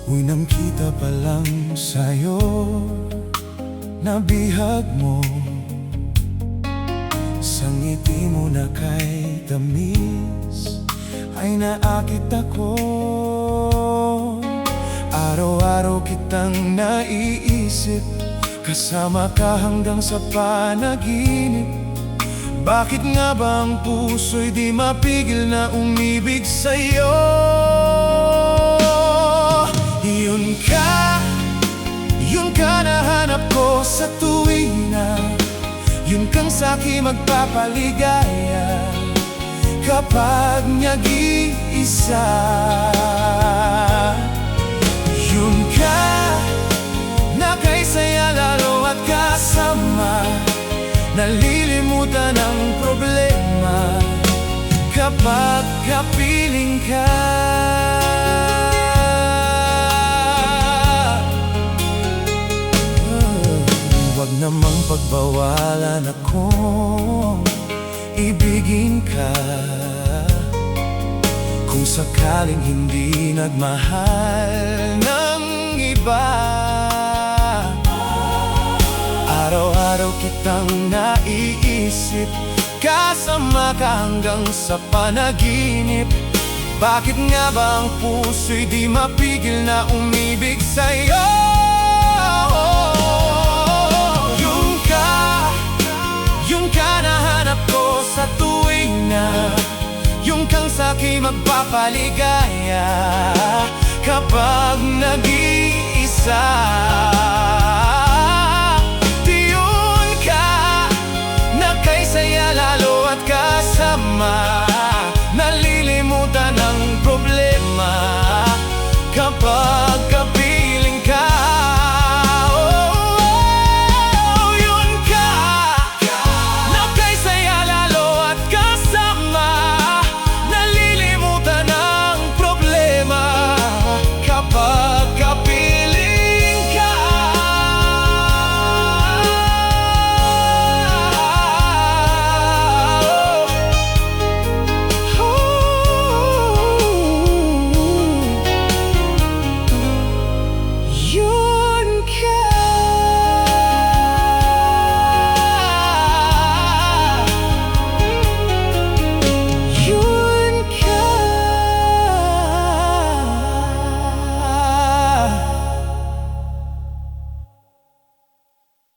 Unang kita pa lang sa'yo, nabihag mo. Sa ngiti mo na kay tamis ay naakit ako. Araw-araw kitang naiisip, kasama ka hanggang sa panaginip. Bakit nga ba ang puso'y di mapigil na umibig sa'yo? Yun ka nahanap ko sa tuwing na yun kang sa'kin magpapaligaya kapag nag-iisa. Yun ka na kay saya lalo at kasama, nalilimutan ang problema kapag kapiling ka. Huwag namang pagbawalan akong ibigin ka kung sakaling hindi nagmahal ng iba. Araw-araw kitang naiisip, kasama ka hanggang sa panaginip. Bakit nga ba ang puso'y di mapigil na umibig sa'yo? Yung ka nahanap ko sa tuwing na yung kang sa'kin magpapaligaya kapag nag-iisa.